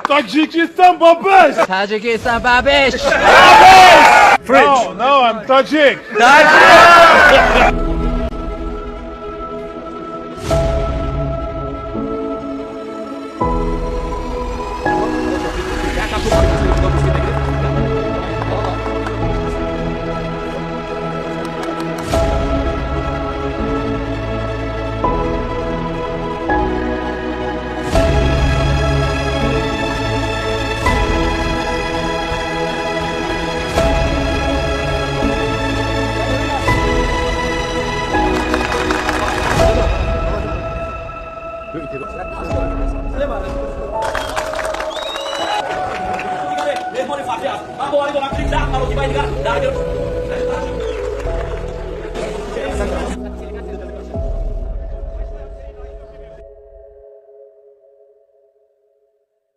Tajikistan babish. Tajikistan babish. No, I'm Tajik. Mehmoni Fatih, aku orang itu orang kerja, kalau tiba-tiba, dah,